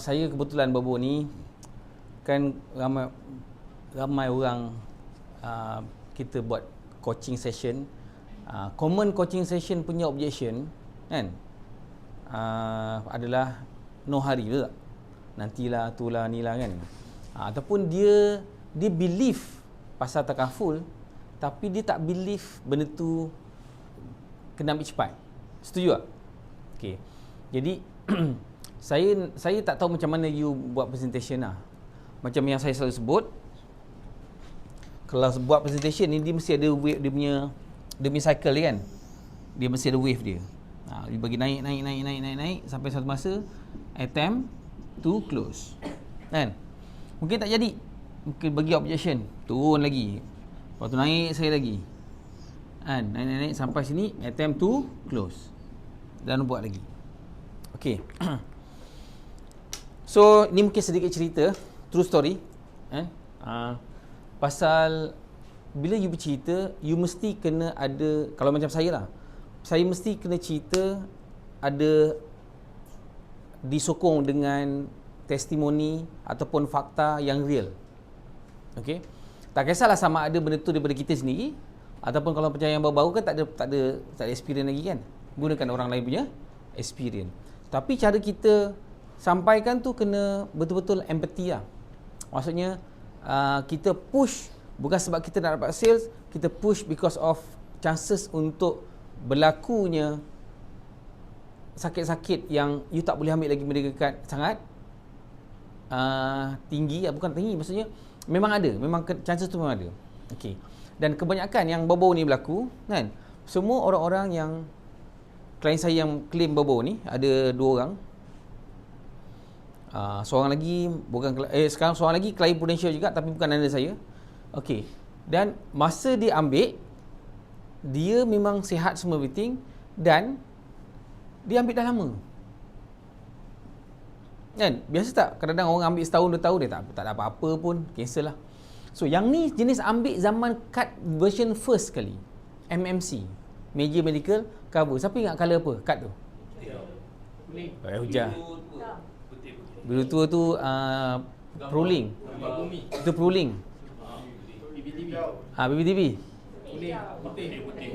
Saya kebetulan Bobo ni kan ramai orang kita buat coaching session. Common coaching session punya objection kan adalah no hari, betul tak? Nantilah, itulah, nilah kan. Ataupun dia believe pasal takaful, tapi dia tak believe benda tu kena ambil cepat. Setuju tak? Okey. Jadi saya tak tahu macam mana you buat presentation lah. Macam yang saya selalu sebut, kalau buat presentation ni dia mesti ada wave dia punya cycle dia kan. Dia mesti ada wave dia. Dia bagi naik sampai satu masa attempt to close. Kan? Mungkin tak jadi. Mungkin bagi objection, turun lagi. Lepas tu naik sekali lagi. Kan? Naik sampai sini attempt to close. Dan buat lagi. Okey. So, ni mungkin sedikit cerita, true story. Pasal bila you bercerita, you mesti kena ada, kalau macam saya lah, saya mesti kena cerita ada disokong dengan testimoni ataupun fakta yang real. Okey. Tak kisahlah sama ada benda tu daripada kita sendiri ataupun kalau macam yang baru-baru kan tak ada experience lagi kan. Gunakan orang lain punya experience. Tapi cara kita sampaikan tu kena betul-betul empathy lah. Maksudnya kita push bukan sebab kita nak dapat sales, kita push because of chances untuk berlakunya sakit-sakit yang you tak boleh ambil lagi mendekat sangat tinggi, bukan tinggi, maksudnya memang ada, memang chances tu memang ada. Okey. Dan kebanyakan yang bobo ni berlaku kan, semua orang-orang yang klien saya yang claim bobo ni ada 2 orang. Seorang lagi sekarang seorang lagi klien potential juga tapi bukan anda saya. Okey. Dan masa dia ambil, dia memang sihat semua everything dan dia ambil dah lama. Kan? Biasa tak? Kadang-kadang orang ambil setahun 2 tahun dia tak ada apa-apa pun, cancel lah. So yang ni jenis ambil zaman cut version first kali. MMC, Major Medical Cover. Siapa ingat colour apa? Cut tu? Hujah. Biru tua tu Proling. Itu Proling. BBTV.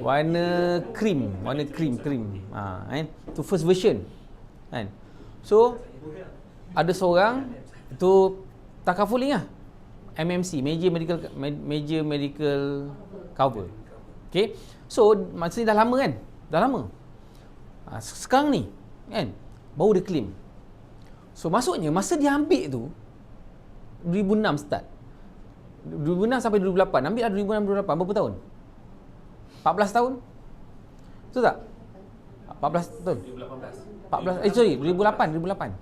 Warna cream. Kan? Itu first version. Kan? So ada seorang tu takaful lah. MMC, Major Medical Cover. Okay. So maksudnya dah lama kan? Dah lama. Sekarang ni kan baru dia claim. So maksudnya masa dia ambil tu 2006 start. 2006 sampai 2008. Ambil lah 2006 2008 berapa tahun? 14 tahun? Betul tak? 14 tahun. 2018. 2008.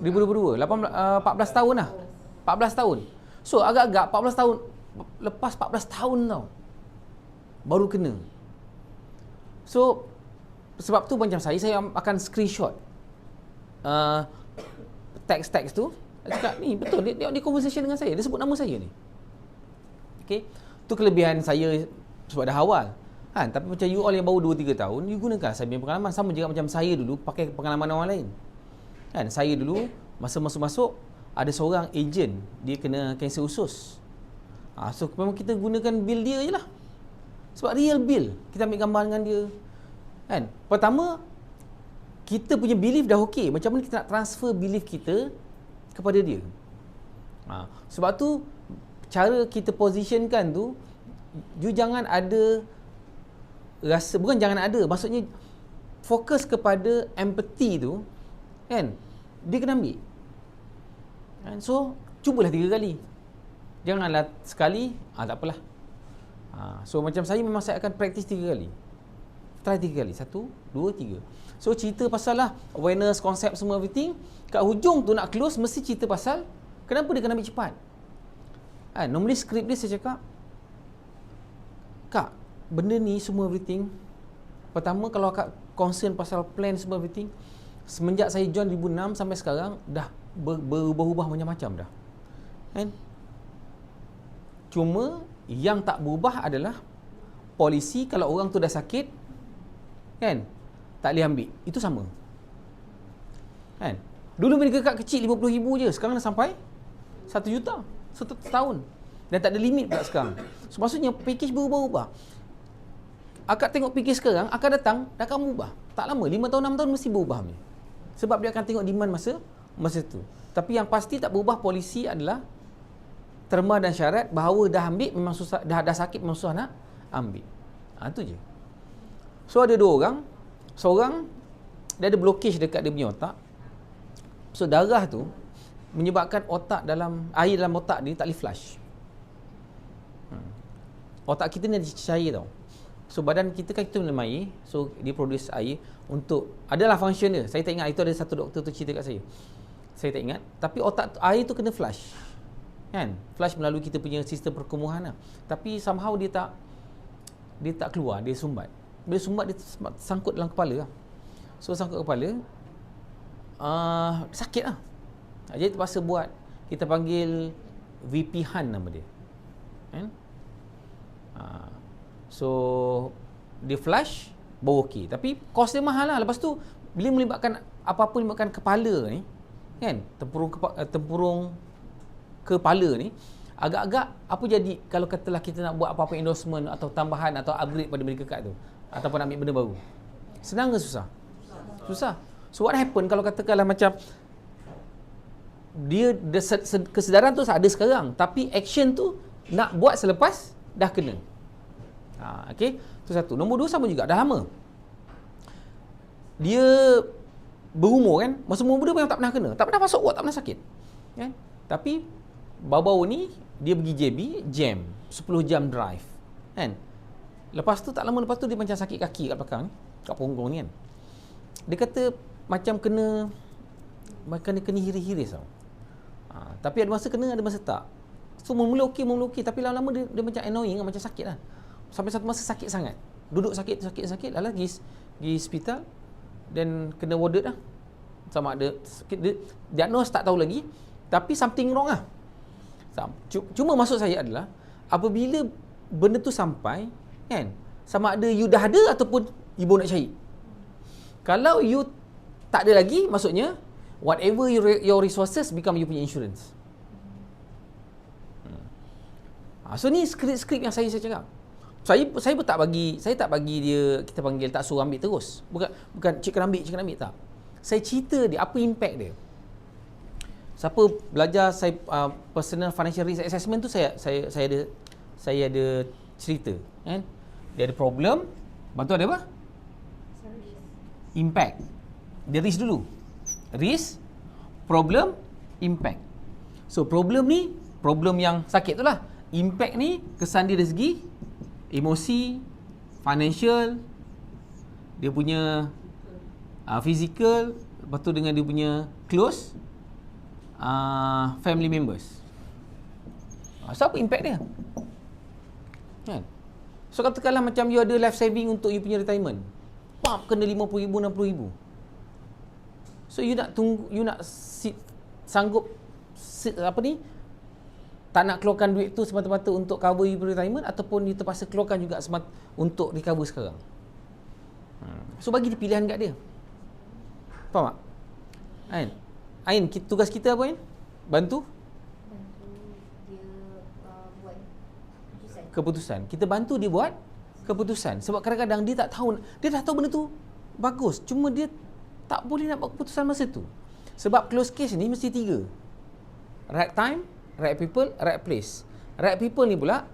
2022. 14 tahun lah. 14 tahun. So agak-agak 14 tahun. Lepas 14 tahun tau. Baru kena. So sebab tu macam saya akan screenshot teks-teks tu. Saya cakap ni betul dia conversation dengan saya. Dia sebut nama saya ni. Okay. Tu kelebihan saya sebab dah awal. Kan? Tapi macam you all yang baru 2-3 tahun, you gunakan saya punya pengalaman. Sama juga macam saya dulu pakai pengalaman orang lain. Kan? Saya dulu masa masuk ada seorang agent, dia kena kanser usus. So memang kita gunakan bil dia je lah. Sebab real bil. Kita ambil gambar dengan dia. Kan? Pertama, kita punya belief dah okey. Macam mana kita nak transfer belief kita kepada dia. Sebab tu cara kita positionkan tu, you jangan ada rasa, bukan jangan ada, maksudnya fokus kepada empathy tu kan, dia kena ambil kan? So cubalah 3 kali, janganlah sekali tak apalah. So macam saya memang saya akan practice 3 kali, try 3 kali, 1, 2, 3. So cerita pasal lah awareness, konsep semua everything. Kat hujung tu nak close mesti cerita pasal kenapa dia kena ambil cepat. Normally skrip dia saya cakap, Kak, benda ni semua everything, pertama kalau Kak concern pasal plan semua everything, semenjak saya join 2006 sampai sekarang dah berubah-ubah macam-macam dah. Kan? Cuma yang tak berubah adalah polisi kalau orang tu dah sakit kan, tak boleh ambil. Itu sama. Kan? Dulu medical card kecil 50,000 je, sekarang dah sampai 1 juta setahun. Dan tak ada limit pula sekarang. So, maksudnya package berubah-ubah. Akak tengok package sekarang, akan datang dah akan berubah. Tak lama, 5 tahun 6 tahun mesti berubah ni. Sebab dia akan tengok demand masa tu. Tapi yang pasti tak berubah polisi adalah terma dan syarat bahawa dah ambil memang susah, dah sakit memang susah nak ambil. Tu je. So ada 2 orang. Seorang dia ada blockage dekat dia punya otak. So darah tu menyebabkan air dalam otak dia tak boleh flush. Otak kita ni ada cair tau. So badan kita kan kita minum air, so dia produce air untuk, adalah function dia. Saya tak ingat, itu ada satu doktor tu cerita kat saya. Saya tak ingat, tapi air tu kena flush. Kan? Flush melalui kita punya sistem perkumuhan lah. Tapi somehow dia tak keluar, dia sumbat. Bila sumbat dia sangkut dalam kepala lah. So sangkut kepala, sakit lah. Jadi terpaksa buat, kita panggil VP Han nama dia. Kan? So dia flush baru okey, tapi kos dia mahal lah. Lepas tu bila melibatkan apa-apa melibatkan kepala ni kan, tempurung kepala ni, agak-agak apa jadi kalau katalah kita nak buat apa-apa endorsement atau tambahan atau upgrade pada medical card tu ataupun ambil benda baru, senang ke susah? Susah. So what happen kalau katakanlah macam dia kesedaran tu ada sekarang, tapi action tu nak buat selepas dah kena. Okey, tu satu. Nombor 2 sama juga, dah lama. Dia berumur kan, masa umur muda memang tak pernah kena, tak pernah masuk ward, tak pernah sakit. Kan? Tapi baru-baru ni dia pergi JB, jam 10 jam drive. Kan? Lepas tu tak lama lepas tu dia macam sakit kaki kat belakang, kat punggung ni kan. Dia kata macam kena hiris-hiris tau. Tapi ada masa kena, ada masa tak. So mula-mula okey, tapi lama-lama dia macam annoying, macam sakit lah. Sampai satu masa sakit sangat. Duduk sakit, lalu pergi hospital dan kena warded lah. Sama ada diagnose tak tahu lagi, tapi something wrong lah. Cuma maksud saya adalah apabila benda tu sampai kan, sama ada you dah ada ataupun ibu nak cari. Kalau you tak ada lagi, maksudnya whatever your resources become you punya insurance. So ni skrip yang saya cakap. Saya pun tak bagi dia, kita panggil, tak suruh ambil terus. Bukan cik kena ambil tak. Saya cerita dia apa impact dia. Siapa belajar saya personal financial risk assessment tu, saya ada cerita kan. Dia ada problem, bantu ada apa? Impact. Dia risk dulu. Risk, problem, impact. So problem ni problem yang sakit tu lah. Impact ni kesan dia dari segi emosi, financial, dia punya physical, lepas tu dengan dia punya close family members. So apa impact dia? Kan? So katakanlah macam you ada life saving untuk you punya retirement, kena 50,000, 60,000. So you nak sanggup tak nak keluarkan duit tu semata-mata untuk cover you retirement, ataupun you terpaksa keluarkan juga untuk recover sekarang. So bagi dia pilihan kat dia. Faham tak? Ain, tugas kita apa Ain? Bantu dia buat keputusan. Kita bantu dia buat keputusan. Sebab kadang-kadang dia tak tahu, dia dah tahu benda tu bagus, cuma dia tak boleh nak buat keputusan masa tu. Sebab close case ni mesti 3. Right time, right people, right place. Right people ni pula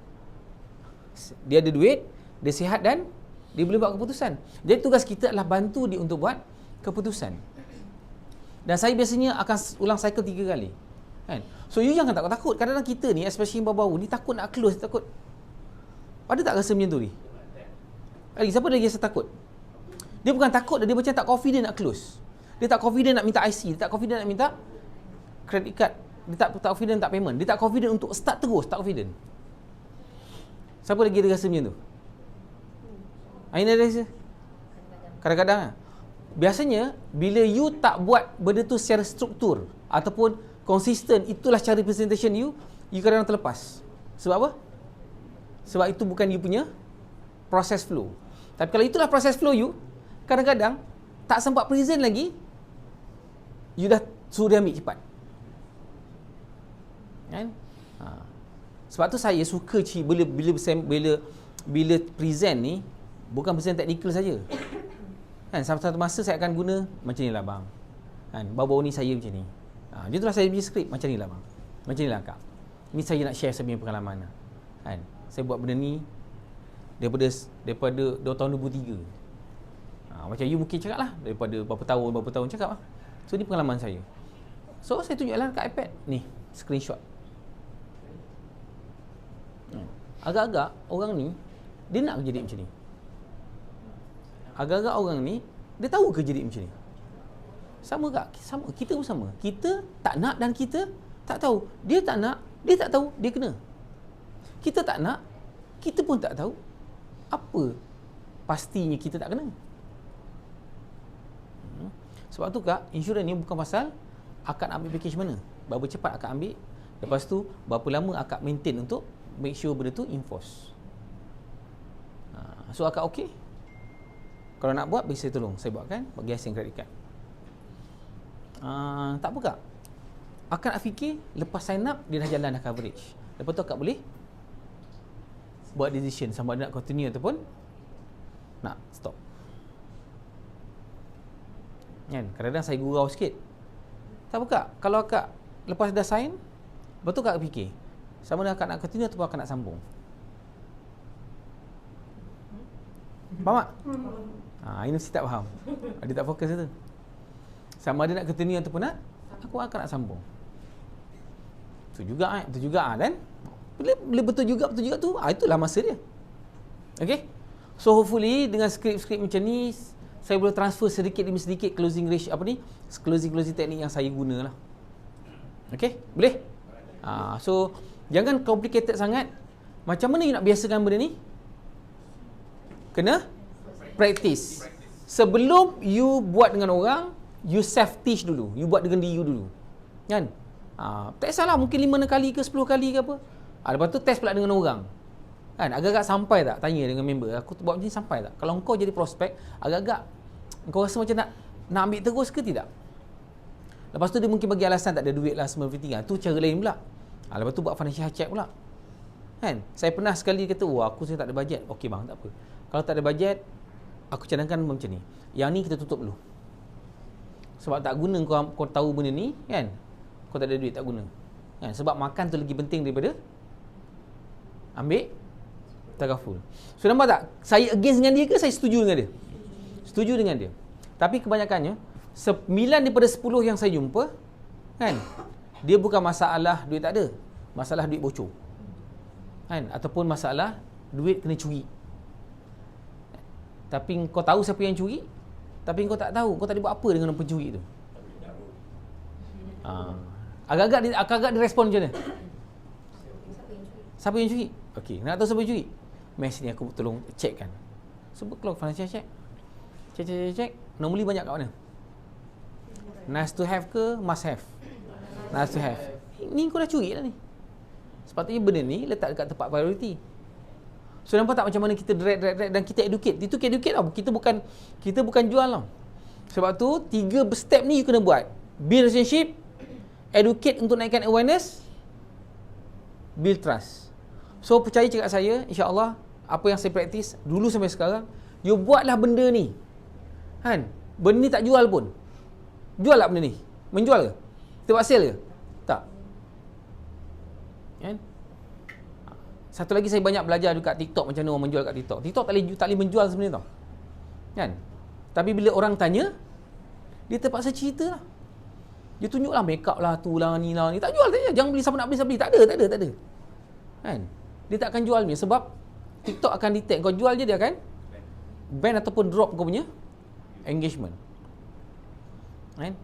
dia ada duit, dia sihat dan dia boleh buat keputusan. Jadi tugas kita adalah bantu dia untuk buat keputusan. Dan saya biasanya akan ulang cycle 3 kali. Kan? So you jangan takut-takut. Kadang-kadang kita ni, especially baru-baru ni, takut nak close, takut. Ada tak rasa macam tu ni? Siapa lagi rasa takut? Dia bukan takut, dia macam tak confident nak close. Dia tak confident nak minta IC, dia tak confident nak minta credit card. Dia tak confident tak payment. Dia tak confident untuk start terus, tak confident. Siapa lagi ada rasa macam tu? Aina ada rasa? Kadang-kadang lah. Biasanya, bila you tak buat benda tu secara struktur ataupun konsisten, itulah cara presentation you kadang-kadang terlepas. Sebab apa? Sebab itu bukan you punya process flow. Tapi kalau itulah process flow you, kadang-kadang tak sempat present lagi, you dah suruh dia ambil cepat. Kan? Sebab tu saya suka bila present ni bukan present teknikal saja. Kan, satu masa saya akan guna macam ni lah bang. Kan, baru-baru ni saya macam ni. Dia itulah saya punya skrip, macam ni lah bang. Macam ni lah kak. Ni saya nak share saya punya pengalaman lah. Kan, saya buat benda ni daripada tahun 2003. Macam you mungkin cakap lah, daripada berapa tahun cakap lah. So ni pengalaman saya. So saya tunjuklah kat iPad ni, screenshot. Agak-agak orang ni dia nak jadi macam ni. Agak-agak orang ni dia tahu ke jadi macam ni. Sama tak? Sama. Kita pun sama. Kita tak nak dan kita tak tahu. Dia tak nak, dia tak tahu, dia kena. Kita tak nak, kita pun tak tahu apa pastinya kita tak kena. Sebab tu kak, insurans ni bukan pasal akak nak ambil package mana, berapa cepat akak ambil, lepas tu berapa lama akak maintain untuk make sure benda tu enforce. So akak okey? Kalau nak buat, bagi saya tolong, saya buatkan, bagi asing credit card. Tak apa kak, akak nak fikir, lepas sign up, dia dah jalan dah coverage. Lepas tu akak boleh buat decision sama ada nak continue ataupun nak stop. Kan, kadang-kadang saya gurau sikit. Tak apa kak, kalau akak lepas dah sign, lepas tu akak fikir, sama ada akak nak continue ataupun akak nak sambung. Faham tak? Ini mesti tak faham. Dia tak fokus tu. Sama ada nak continue ataupun nak, aku akan nak sambung. Tu juga kan? Bila betul juga tu, itulah masa dia. Okay? So hopefully dengan skrip-skrip macam ni, saya boleh transfer sedikit demi sedikit closing technique yang saya guna lah. Okay? Boleh? So jangan complicated sangat. Macam mana you nak biasakan benda ni? Kena practice. Sebelum you buat dengan orang, you self-teach dulu. You buat dengan diri you dulu. Kan? Tak kisahlah, mungkin 5 kali ke 10 kali ke apa. Lepas tu test pula dengan orang. Kan? Agak-agak sampai tak? Tanya dengan member. Aku buat macam ni sampai tak? Kalau kau jadi prospek, agak-agak kau rasa macam nak ambil terus ke tidak? Lepas tu dia mungkin bagi alasan tak ada duit lah semua everything. Tu cara lain pula. Lepas tu buat financial check pula. Kan? Saya pernah sekali kata, aku tak ada bajet. Okey bang, tak apa. Kalau tak ada bajet, aku cadangkan macam ni. Yang ni kita tutup dulu. Sebab tak guna kau tahu benda ni, kan? Kau tak ada duit, tak guna. Kan? Sebab makan tu lagi penting daripada ambil takaful. So nampak tak? Saya against dengan dia ke saya setuju dengan dia? Setuju dengan dia. Tapi kebanyakannya 9 daripada 10 yang saya jumpa, kan? Dia bukan masalah duit tak ada. Masalah duit bocor. Kan? Ataupun masalah duit kena curi. Tapi kau tahu siapa yang curi, tapi kau tak tahu, kau tak boleh buat apa dengan pencuri tu. Agak-agak dia respon macam mana? Siapa yang curi? Okey, nak tahu siapa yang curi? Mes ni aku tolong check kan. Sebab kalau financial check. Check. Normally banyak kat mana? Nice to have ke must have? Nice to have. Ni kau dah curi lah ni. Sepatutnya benda ni letak dekat tempat priority. So nampak tak macam mana kita direct dan kita educate. Itu educate tau. Kita bukan jual tau. Sebab tu 3 step ni you kena buat. Build relationship, educate untuk naikkan awareness, build trust. So percaya cakap saya, insya-Allah apa yang saya praktis dulu sampai sekarang, you buatlah benda ni. Kan? Benda ni tak jual pun. Jual tak benda ni? Menjual ke? Kita buat sale ke? Tak. Kan? Satu lagi saya banyak belajar dekat TikTok macam mana orang menjual kat TikTok. TikTok tak boleh menjual sebenarnya tau. Kan? Tapi bila orang tanya, dia terpaksa cerita lah. Dia tunjuklah make up lah, tu lah, ni lah, ni. Tak jual, tak jual. Jangan beli, siapa nak beli, siapa beli. Tak ada. Kan? Dia tak akan jual ni sebab TikTok akan detect. Kau jual je, dia akan ban ataupun drop kau punya engagement. Kan?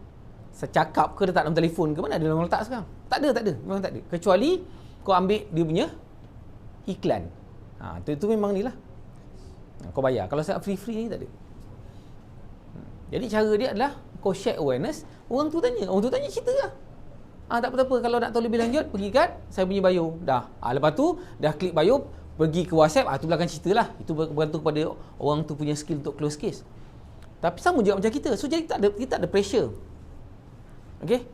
Secakap ke letak dalam telefon ke mana ada orang letak sekarang? Tak ada. Memang tak ada. Kecuali kau ambil dia punya iklan. Itu memang ni lah. Kau bayar. Kalau saya free ni tak ada. Jadi cara dia adalah kau share awareness, orang tu tanya cerita lah. Tak apa-apa, kalau nak tahu lebih lanjut pergi kat saya punya bio. Dah. Lepas tu dah klik bio, pergi ke WhatsApp, tu belakang cerita lah. Itu bergantung kepada orang tu punya skill untuk close case. Tapi sama juga macam kita. So jadi kita tak ada pressure. Okey?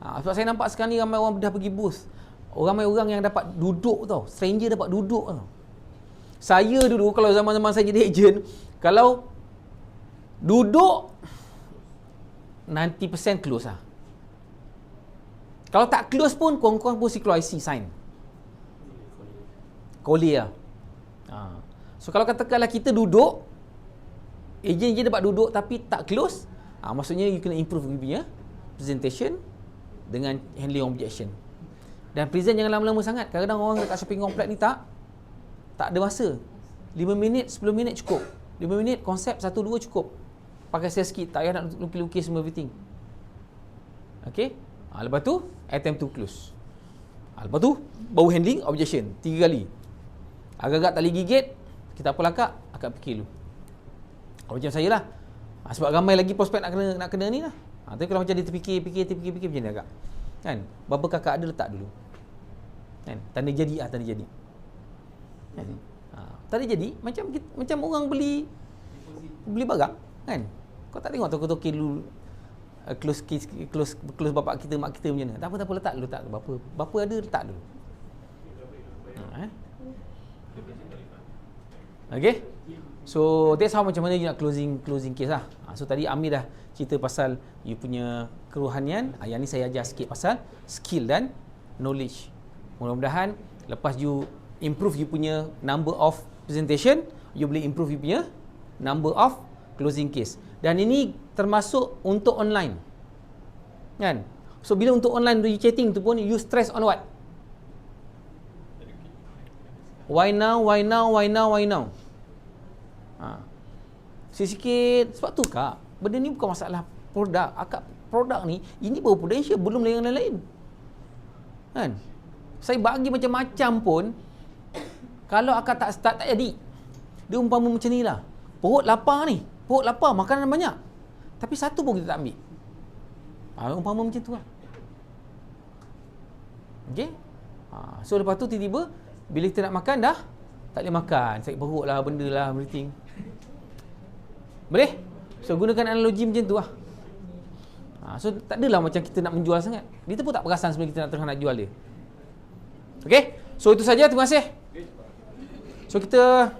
Sebab saya nampak sekarang ni ramai orang dah pergi booth. Ramai orang yang dapat duduk tau. Stranger dapat duduk tau. Saya dulu kalau zaman-zaman saya jadi ejen, kalau duduk 90% close lah. Kalau tak close pun, korang-korang pun keluar IC sign. Kolej lah. So kalau katakanlah kita duduk, ejen je dapat duduk tapi tak close, maksudnya you kena improve you punya presentation dengan handling objection. Dan present jangan lama-lama sangat. Kadang-kadang orang dekat shopping complex ni tak ada masa. 5 minit, 10 minit cukup. 5 minit konsep 1-2 cukup. Pakai sales kit, tak payah nak lukis-lukis semua everything. Okey? Lepas tu attempt to close. Lepas tu baru handling objection 3 kali. Agak-agak tali gigit, kita apa lakak, akak fikir dulu. Kalau macam saya lah. Sebab ramai lagi prospek nak kena ni lah. Tapi kalau macam dia terfikir macam ni agak. Kan? Berapa kakak ada letak dulu. Kan? Tanda jadi tanda jadi. Kan? Tanda jadi macam orang beli barang, kan? Kau tak tengok token dulu close bapak kita, mak kita macam mana. Tak apa letak dulu, berapa ada letak dulu. Okay? So that's how macam mana you nak closing case lah. So tadi Amir dah cerita pasal you punya kerohanian. Yang ni saya ajar sikit pasal skill dan knowledge. Mudah-mudahan lepas you improve you punya number of presentation, you boleh improve you punya number of closing case. Dan ini termasuk untuk online. Kan? So bila untuk online you chatting tu pun you stress on what? Why now? Sikit-sikit. Sebab tu kak, benda ni bukan masalah produk. Produk ni, ini baru potential, belum yang lain-lain. Kan? Saya bagi macam-macam pun, kalau akak tak start, tak jadi. Dia umpama macam ni lah. Perut lapar, makanan banyak. Tapi satu pun kita tak ambil. Umpama macam tu lah. Okay? So lepas tu tiba-tiba, bila kita nak makan dah, tak boleh makan. Sakit perut lah, benda lah, everything. Boleh? So gunakan analogi macam tu lah. So tak adalah macam kita nak menjual sangat. Kita pun tak perasan sebenarnya kita nak tengah nak jual dia. Okay? So itu saja, terima kasih. So kita